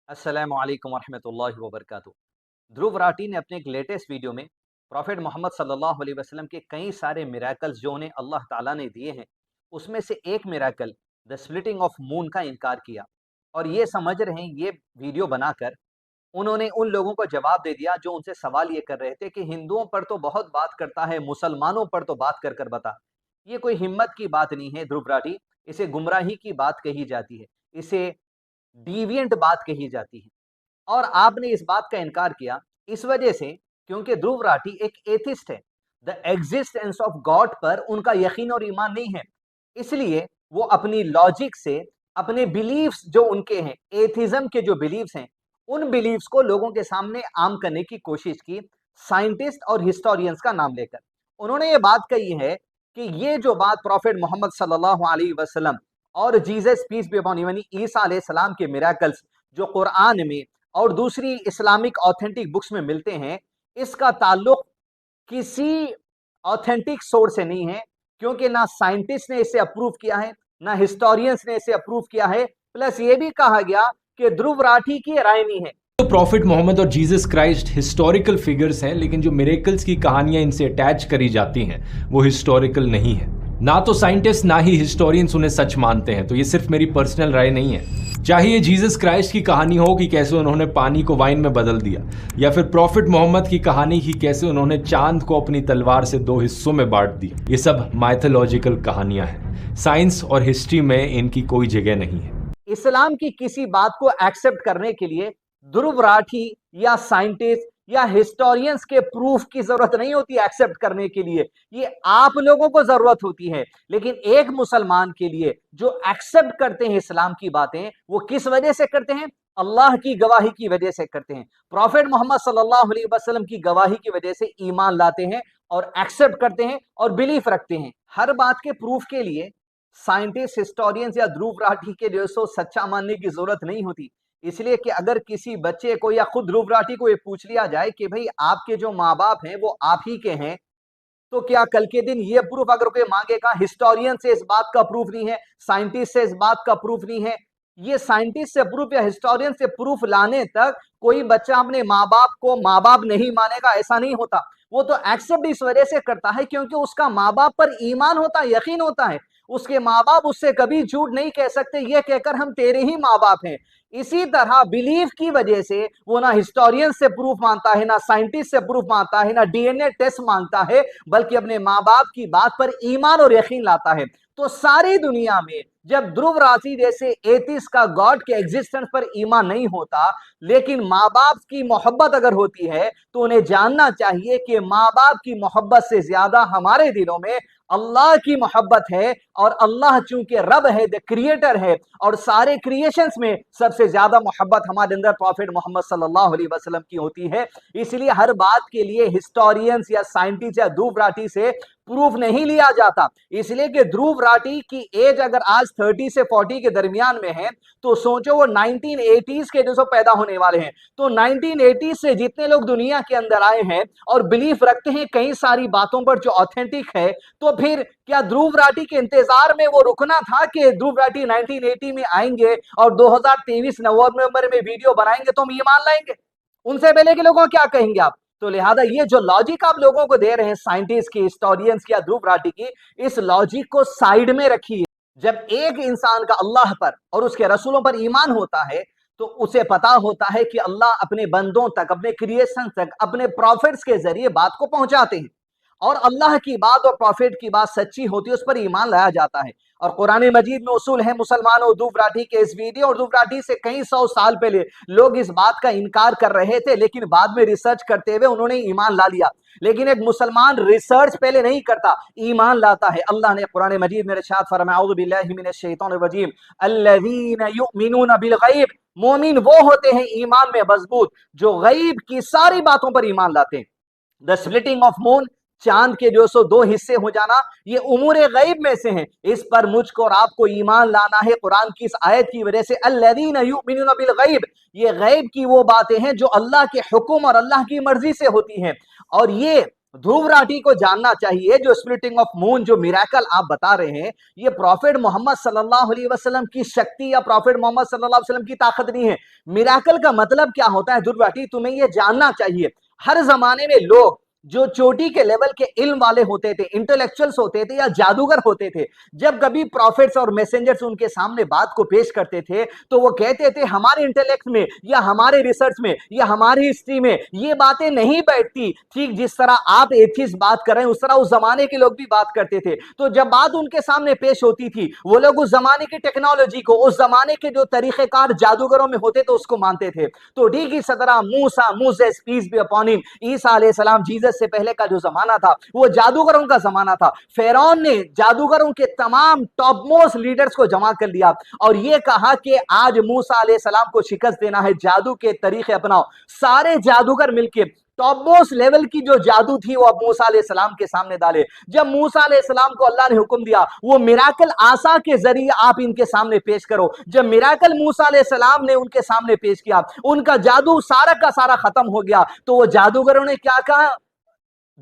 अस्सलामु अलैकुम वरहमतुल्लाहि वबरकातुहू। ध्रुव राठी ने अपने एक लेटेस्ट वीडियो में प्रॉफेट मोहम्मद सल्लल्लाहु अलैहि वसल्लम के कई सारे मिरेकल्स जो उन्हें अल्लाह ताला ने दिए हैं, उसमें से एक miracle the splitting of moon का इनकार किया। और ये समझ रहे हैं, ये वीडियो बनाकर उन्होंने उन लोगों को जवाब दे दिया जो उनसे सवाल ये कर रहे थे कि हिंदुओं पर तो बहुत बात करता है, मुसलमानों पर तो बात कर कर बता। ये कोई हिम्मत की बात नहीं है ध्रुव राठी, इसे गुमराही की बात कही जाती है, इसे डिविएंट बात कही जाती है। और आपने इस बात का इनकार किया इस वजह से क्योंकि ध्रुव राठी एक एथिस्ट है। द एग्जिस्टेंस ऑफ गॉड पर उनका यकीन और ईमान नहीं है, इसलिए वो अपनी लॉजिक से अपने बिलीव्स जो उनके हैं, एथिज्म के जो बिलीव्स हैं, उन बिलीव्स को लोगों के सामने आम करने की कोशिश की, साइंटिस्ट और हिस्टोरियंस का नाम लेकर। उन्होंने ये बात कही है कि ये जो बात प्रॉफेट मोहम्मद सल्लल्लाहु अलैहि वसल्लम और Jesus peace be upon him यानी ईसा अलैहि सलाम के मिरेकल्स जो कुरान में और दूसरी इस्लामिक ऑथेंटिक बुक्स में मिलते हैं, इसका ताल्लुक किसी ऑथेंटिक सोर्स से नहीं है, क्योंकि ना साइंटिस्ट ने इसे अप्रूव किया है, ना हिस्टोरियंस ने इसे अप्रूव किया है। प्लस ये भी कहा गया कि ध्रुव राठी की राय नहीं है। तो प्रॉफिट मोहम्मद और जीसस क्राइस्ट हिस्टोरिकल फिगर्स हैं, लेकिन जो मिरेकल्स की कहानियां इनसे अटैच करी जाती हैं वो हिस्टोरिकल नहीं है। ना तो साइंटिस्ट ना ही हिस्टोरियंस उन्हें सच मानते हैं, तो ये सिर्फ मेरी पर्सनल राय नहीं है। चाहे ये जीसस क्राइस्ट की कहानी हो कि कैसे उन्होंने पानी को वाइन में बदल दिया, या फिर प्रॉफिट मोहम्मद की कहानी की कैसे उन्होंने चांद को अपनी तलवार से 2 हिस्सों में बांट दिया, ये सब माइथोलॉजिकल कहानियां हैं। साइंस और हिस्ट्री में इनकी कोई जगह नहीं है। इस्लाम की किसी बात को एक्सेप्ट करने के लिए ध्रुव राठी या साइंटिस्ट या हिस्टोरियंस के प्रूफ की जरूरत नहीं होती एक्सेप्ट करने के लिए, ये आप लोगों को जरूरत होती है। लेकिन एक मुसलमान के लिए जो एक्सेप्ट करते हैं इस्लाम की बातें, वो किस वजह से करते हैं? अल्लाह की गवाही की वजह से करते हैं, प्रॉफेट मोहम्मद सल्लल्लाहु अलैहि वसल्लम की गवाही की वजह से ईमान लाते हैं और एक्सेप्ट करते हैं और बिलीफ रखते हैं। हर बात के प्रूफ के लिए साइंटिस्ट, हिस्टोरियंस या ध्रुव राठी के जैसो सच्चा मानने की जरूरत नहीं होती। इसलिए कि अगर किसी बच्चे को या खुद ध्रुव राठी को ये पूछ लिया जाए कि भाई आपके जो माँ बाप हैं वो आप ही के हैं, तो क्या कल के दिन ये प्रूफ अगर कोई मांगेगा, हिस्टोरियन से इस बात का प्रूफ नहीं है, साइंटिस्ट से इस बात का प्रूफ नहीं है, ये साइंटिस्ट से प्रूफ या हिस्टोरियन से प्रूफ लाने तक कोई बच्चा अपने माँ बाप को माँ बाप नहीं मानेगा, ऐसा नहीं होता। वो तो एक्सेप्ट इस वजह से करता है क्योंकि उसका माँ बाप पर ईमान होता है, यकीन होता है। उसके माँ बाप उससे कभी झूठ नहीं कह सकते ये कहकर हम तेरे ही माँ बाप हैं। इसी तरह बिलीफ की वजह से वो ना हिस्टोरियन से प्रूफ मांगता है, ना साइंटिस्ट से प्रूफ मांगता है, ना डीएनए टेस्ट मांगता है, बल्कि अपने माँ बाप की बात पर ईमान और यकीन लाता है। तो सारी दुनिया में जब ध्रुव राठी जैसे एथिस्ट का गॉड के एग्जिस्टेंस पर ईमान नहीं होता, लेकिन माँ बाप की मोहब्बत अगर होती है, तो उन्हें जानना चाहिए कि माँ बाप की मोहब्बत से ज्यादा हमारे दिलों में अल्लाह की मोहब्बत है। और अल्लाह चूंकि रब है, द क्रिएटर है, और सारे क्रिएशंस में सबसे ज्यादा मोहब्बत हमारे अंदर प्रॉफेट मोहम्मद सल्लल्लाहु अलैहि वसल्लम की होती है। इसलिए हर बात के लिए हिस्टोरियंस या साइंटिस्ट या ध्रुव राठी से प्रूफ नहीं लिया जाता। इसलिए कि ध्रुव राठी की एज अगर आज 30 से 40 के दरमियान में है, तो सोचो वो 1980s के जो पैदा होने वाले हैं, तो 1980 से जितने लोग दुनिया के अंदर आए हैं और बिलीफ रखते हैं कई सारी बातों पर जो ऑथेंटिक है, तो फिर क्या ध्रुव राठी के इंतजार में वो रुकना था कि ध्रुव राठी 1980 में आएंगे और 2023 नवंबर में वीडियो बनाएंगे तो हम ईमान लाएंगे? उनसे पहले के लोगों को क्या कहेंगे आप? तो लिहाजा ये जो लॉजिक आप लोगों को दे रहे हैं साइंटिस्ट की, हिस्टोरियंस की या ध्रुव राठी की, इस लॉजिक को साइड में रखिए। जब एक इंसान का अल्लाह पर और उसके रसूलों पर ईमान होता है, तो उसे पता होता है कि अल्लाह अपने बंदों तक, अपने क्रिएशन तक, अपने प्रॉफिट्स के जरिए बात को पहुंचाते हैं, और अल्लाह की बात और प्रॉफिट की बात सच्ची होती है, उस पर ईमान लाया जाता है। और कुरान मजीद में उसूल है मुसलमानों, ध्रुव राठी के इस वीडियो और ध्रुव राठी से कई 100 साल पहले लोग इस बात का इनकार कर रहे थे, लेकिन बाद में रिसर्च करते हुए उन्होंने ईमान ला लिया। लेकिन एक मुसलमान रिसर्च पहले नहीं करता, ईमान लाता है। अल्लाह ने कुरान मजीद में इरशाद फरमाया, औज़ु बिल्लाहि मिनश शैतानिर रजीम, अल्लज़ीना युमिनूना बिल गैब, मोमिन वो होते हैं ईमान में मजबूत जो गैब की सारी बातों पर ईमान लाते हैं। द स्प्लिटिंग ऑफ मून, चांद के जो 2 हिस्से हो जाना, ये उमूर गैब में से हैं। इस पर मुझको और आपको ईमान लाना है कुरान की इस आयत की वजह से, अल्लज़ीना युमिनूना बिल गैब, ये गैब की वो बातें हैं जो अल्लाह के हुक्म और अल्लाह की मर्जी से होती हैं। और ये ध्रुव राठी को जानना चाहिए जो स्प्लिटिंग ऑफ मून, जो मिराकल आप बता रहे हैं, ये प्रॉफिट मोहम्मद सल्लल्लाहु अलैहि वसल्लम की शक्ति या प्रॉफिट मोहम्मद सल्लल्लाहु अलैहि वसल्लम की ताकत नहीं है। मिराकल का मतलब क्या होता है ध्रुव राठी, तुम्हें ये जानना चाहिए। हर जमाने में लोग जो चोटी के लेवल के इल्म वाले होते थे, इंटेलेक्चुअल्स होते थे या जादूगर होते थे, जब कभी प्रॉफिट्स और मैसेंजर्स उनके सामने बात को पेश करते थे तो वो कहते थे हमारे इंटेलेक्ट में या हमारे रिसर्च में या हमारी हिस्ट्री में ये बातें नहीं बैठती। ठीक जिस तरह आप एथिस्ट बात कर रहे हैं उस तरह उस जमाने के लोग भी बात करते थे। तो जब बात उनके सामने पेश होती थी वो लोग उस जमाने की टेक्नोलॉजी को, उस जमाने के जो तरीकेकार जादूगरों में होते थे उसको मानते थे। तो ठीक इस तरह Musa, Moses peace be upon him, Isa अलैहिस्सलाम, जीसस से पहले का जो जमाना था वो जादूगरों का जमाना था। फिरौन ने जादूगरों के तमाम टॉप मोस्ट लीडर्स को जमा कर लिया और ये कहा कि आज मूसा अलैहिस्सलाम को शिकस्त देना है, जादू के तरीके अपनाओ। सारे जादूगर मिलकर टॉप मोस्ट लेवल की जो जादू थी वो अब मूसा अलैहिस्सलाम के सामने डाले। जब मूसा अलैहिस्सलाम को अल्लाह ने हुक्म दिया वो मिराकल आसा के जरिए आप इनके सामने पेश करो, जब मिराकल मूसा अलैहिस्सलाम ने उनके सामने पेश किया उनका जादू सारा का सारा खत्म हो गया। तो वो जादूगरों ने क्या कहा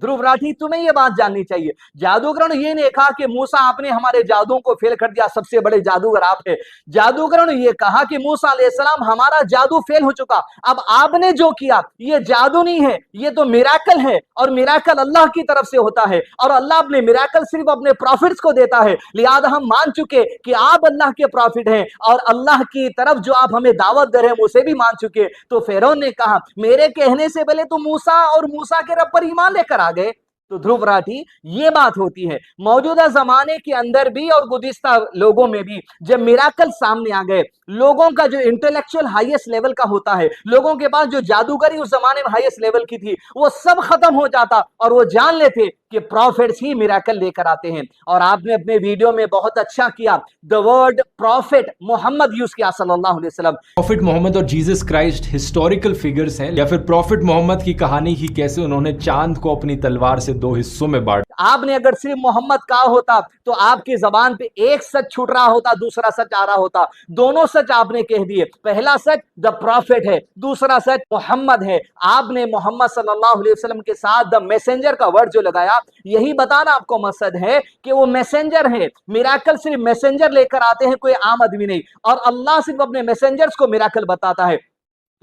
ध्रुव राठी, तुम्हें यह बात जाननी चाहिए, जादूगरों ने यह नहीं कहा कि मूसा आपने हमारे जादुओं को फेल कर दिया, सबसे बड़े जादूगर आप हैं। जादूगरों ने यह कहा कि मूसा अलैहिस्सलाम हमारा जादू फेल हो चुका, अब आपने जो किया ये जादू नहीं है, ये तो मिराकल है और मिराकल अल्लाह की तरफ से होता है और अल्लाह अपने मिराकल सिर्फ अपने प्रॉफिट्स को देता है। लिहाजा हम मान चुके कि आप अल्लाह के प्रॉफिट हैं और अल्लाह की तरफ जो आप हमें दावत दे रहे हैं उसे भी मान चुके। तो फिरौन ने कहा मेरे कहने से पहले तो मूसा और मूसा के रब पर ईमान लेकर आ गए। तो ध्रुव राठी ये बात होती है मौजूदा जमाने के अंदर भी और गुज़िश्ता लोगों में भी, जब मिराकल सामने आ गए, लोगों का जो इंटेलेक्चुअल हाईएस्ट लेवल का होता है, लोगों के पास जो जादूगरी उस जमाने में हाईएस्ट लेवल की थी वो सब खत्म हो जाता और वो जान लेते कि प्रॉफिट्स ही मिराकल लेकर आते हैं। और आपने अपने वीडियो में बहुत अच्छा किया, the word prophet Mohammad use किया सल्लल्लाहु अलैहि वसल्लम। प्रॉफिट मोहम्मद और जीसस क्राइस्ट हिस्टोरिकल फिगर्स हैं या फिर प्रॉफिट मोहम्मद की कहानी ही कैसे उन्होंने चांद को अपनी तलवार से दो हिस्सों में बांट। आपने अगर सिर्फ मोहम्मद कहा होता तो आपकी जबान पे एक सच छूट रहा होता, दूसरा सच आ रहा होता, दोनों सच आपने कह दिए। पहला सच द प्रॉफिट है, दूसरा सच मोहम्मद है। आपने मोहम्मद सल्लल्लाहु अलैहि वसल्लम के साथ द मैसेंजर का वर्ड जो लगाया, यही बताना आपको मकसद है कि वो मैसेंजर है। मिराकल सिर्फ मैसेंजर लेकर आते हैं, कोई आम आदमी नहीं, और अल्लाह सिर्फ अपने मैसेंजर्स को मिराकल बताता है।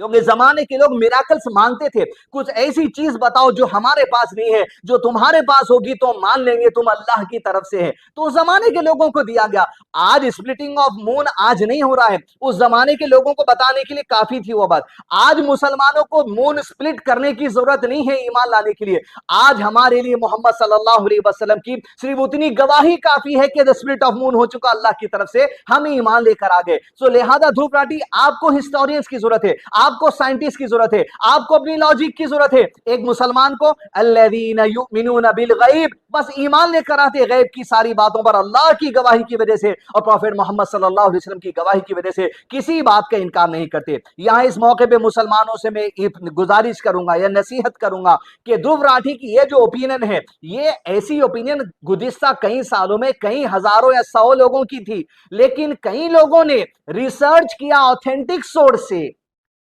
क्योंकि जमाने के लोग मिराकल्स मांगते थे, कुछ ऐसी चीज बताओ जो हमारे पास नहीं है, जो तुम्हारे पास होगी तो मान लेंगे तुम अल्लाह की तरफ से है। तो उस जमाने के लोगों को दिया गया। आज स्प्लिटिंग ऑफ मून आज नहीं हो रहा है, उस जमाने के लोगों को बताने के लिए काफी थी वो बात। आज मुसलमानों को मून स्प्लिट करने की जरूरत नहीं है ईमान लाने के लिए। आज हमारे लिए मोहम्मद सल्लल्लाहु अलैहि वसल्लम की सिर्फ उतनी गवाही काफी है कि द स्प्लिट ऑफ मून हो चुका अल्लाह की तरफ से, हम ईमान लेकर आ गए। सो लिहाजा ध्रुव राठी आपको हिस्टोरियंस की जरूरत है, आपको साइंटिस्ट की जरूरत है, आपको अपनी लॉजिक की जरूरत है। एक मुसलमान को अल्लज़ीना युमिनूना बिल गैब, बस ईमान लेकर आते गैब की सारी बातों पर अल्लाह की गवाही की वजह से और प्रॉफिट मोहम्मद सल्लल्लाहु अलैहि वसल्लम की गवाही की वजह से किसी बात का इनकार नहीं करते। यहां इस मौके पे मुसलमानों से मैं गुजारिश करूंगा या नसीहत करूंगा कि ध्रुव राठी की ये जो ओपिनियन है, ये ऐसी ओपिनियन गुज़िश्ता कई सालों में कई हजारों या 100 लोगों की थी, लेकिन कई लोगों ने रिसर्च किया, ऑथेंटिक सोर्स से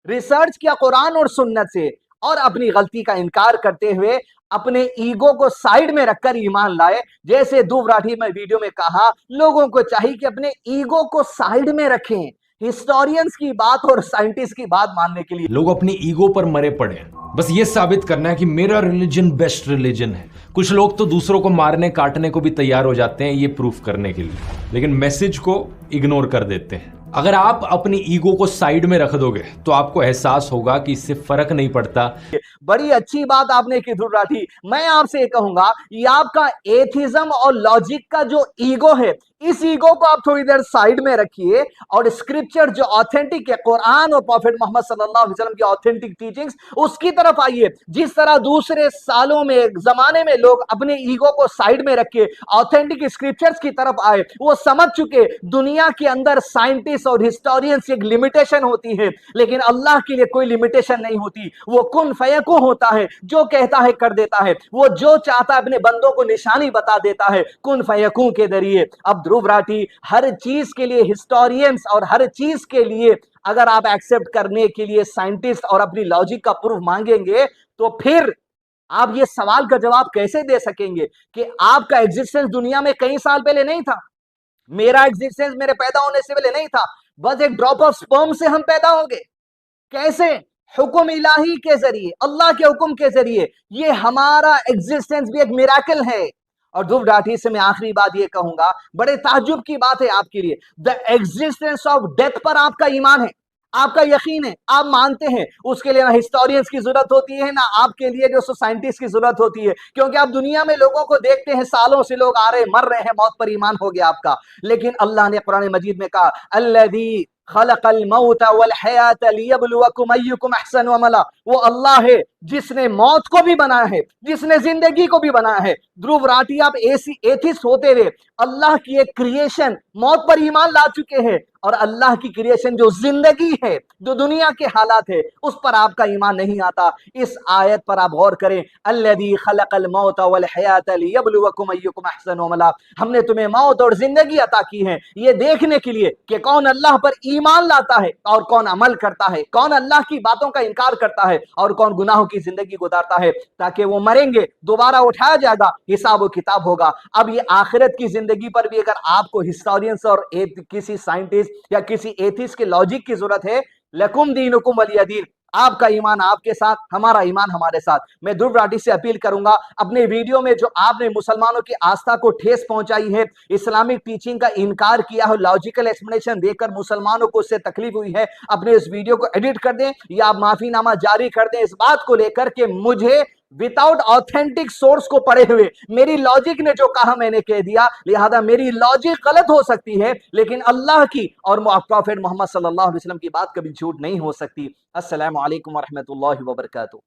रिसर्च किया, कुरान और सुन्नत से, और अपनी गलती का इनकार करते हुए अपने ईगो को साइड में रखकर ईमान लाए। जैसे ध्रुव राठी में वीडियो में कहा, लोगों को चाहिए कि अपने ईगो को साइड में रखें, हिस्टोरियंस की बात और साइंटिस्ट की बात मानने के लिए। लोग अपनी ईगो पर मरे पड़े हैं, बस ये साबित करना है कि मेरा रिलीजन बेस्ट रिलीजन है। कुछ लोग तो दूसरों को मारने काटने को भी तैयार हो जाते हैं ये प्रूफ करने के लिए, लेकिन मैसेज को इग्नोर कर देते हैं। अगर आप अपनी ईगो को साइड में रख दोगे तो आपको एहसास होगा कि इससे फर्क नहीं पड़ता। बड़ी अच्छी बात आपने की ध्रुव राठी। मैं आपसे ये कहूंगा, ये आपका एथिज्म और लॉजिक का जो ईगो है, इस ईगो को आप थोड़ी देर साइड में रखिए और स्क्रिप्चर जो ऑथेंटिक है, कुरान और प्रॉफिट मोहम्मद सल्लल्लाहु अलैहि वसल्लम की ऑथेंटिक टीचिंग्स, उसकी तरफ आइए। जिस तरह दूसरे सालों में, जमाने में लोग अपने ईगो को साइड में रख के ऑथेंटिक स्क्रिप्चर्स की तरफ आए, वो समझ चुके दुनिया के अंदर साइंटिस्ट और हिस्टोरियंस की एक लिमिटेशन होती है, लेकिन अल्लाह के लिए कोई लिमिटेशन नहीं होती। वो कुन फयकुन होता है, जो कहता है कर देता है, वो जो चाहता है अपने बंदों को निशानी बता देता है कुन फयकुन के जरिए। अब ध्रुव राठी हर चीज के लिए हिस्टोरियंस और हर चीज के लिए अगर आप एक्सेप्ट करने के लिए साइंटिस्ट और अपनी लॉजिक का प्रूफ मांगेंगे तो फिर آپ یہ سوال کا جواب کیسے دے سکیں گے کہ آپ کا ایگزسٹنس دنیا میں کئی سال پہلے نہیں تھا، میرا ایگزسٹنس میرے پیدا ہونے سے پہلے نہیں تھا، بس ایک ڈراپ آف سپرم سے ہم پیدا ہو گئے؟ کیسے؟ حکم الہی کے ذریعے، اللہ کے حکم کے ذریعے۔ یہ ہمارا ایگزسٹنس بھی ایک میراکل ہے۔ اور دھوپ ڈاٹھی سے میں آخری بات یہ کہوں گا، بڑے تعجب کی بات ہے آپ کے لیے، دا ایگزسٹنس آف ڈیتھ پر آپ کا ایمان ہے، آپ کا یقین ہے، آپ مانتے ہیں، اس کے لیے نہ ہسٹورینز کی ضرورت ہوتی ہے، نہ آپ کے لیے جو سائنٹسٹ کی ضرورت ہوتی ہے، کیونکہ آپ دنیا میں لوگوں کو دیکھتے ہیں، سالوں سے لوگ آ رہے مر رہے ہیں، موت پر ایمان ہو گیا آپ کا۔ لیکن اللہ نے قرآن مجید میں کہا الذی خلق الموت والحیات لیبلوکم ایکم احسن عملا، وہ اللہ ہے جس نے موت کو بھی بنایا ہے، جس نے زندگی کو بھی بنایا ہے۔ دھرو راٹھی آپ ایتھسٹ ہوتے ہوئے اللہ کی ایک کریشن موت پر ایمان لا چکے ہیں، اور اللہ کی کریشن جو زندگی ہے، جو دنیا کے حالات ہے، اس پر آپ کا ایمان نہیں آتا۔ اس آیت پر آپ غور کریں، الذی خلق الموت والحیات لیبلوکم ایکم احسن عملا، ہم نے تمہیں موت اور زندگی عطا کی ہے یہ دیکھنے کے لیے کہ کون اللہ پر ایمان لاتا ہے اور کون عمل کرتا ہے، کون اللہ کی باتوں کا انکار کرتا ہے اور کون گناہوں کی زندگی گزارتا ہے، تاکہ وہ مریں گے، دوبارہ اٹھایا جائے گا، حساب و کتاب ہوگا۔ اب یہ آخرت کی زندگی پر بھی اگر آپ کو ہسٹورینس اور کسی سائنٹسٹ یا کسی ایتھسٹ کے لاجک کی ضرورت ہے، لکم دینکم ولی دین، آپ کا ایمان آپ کے ساتھ، ہمارا ایمان ہمارے ساتھ۔ میں دھرو راٹھی سے اپیل کروں گا، اپنے ویڈیو میں جو آپ نے مسلمانوں کی آستھا کو ٹھیس پہنچائی ہے، اسلامک ٹیچنگ کا انکار کیا ہے، لاجیکل ایکسپلینیشن دے کر مسلمانوں کو اس سے تکلیف ہوئی ہے، اپنے اس ویڈیو کو ایڈٹ کر دیں یا آپ معافی نامہ جاری کر دیں اس بات کو لے کر کہ مجھے وداؤٹ آتھینٹک سورس کو پڑھے ہوئے میری لاجک نے جو کہا میں نے کہہ دیا، لہذا میری لاجک غلط ہو سکتی ہے لیکن اللہ کی اور پروفیٹ محمد صلی اللہ علیہ وسلم کی بات کبھی جھوٹ نہیں ہو سکتی۔ السلام علیکم ورحمۃ اللہ وبرکاتہ۔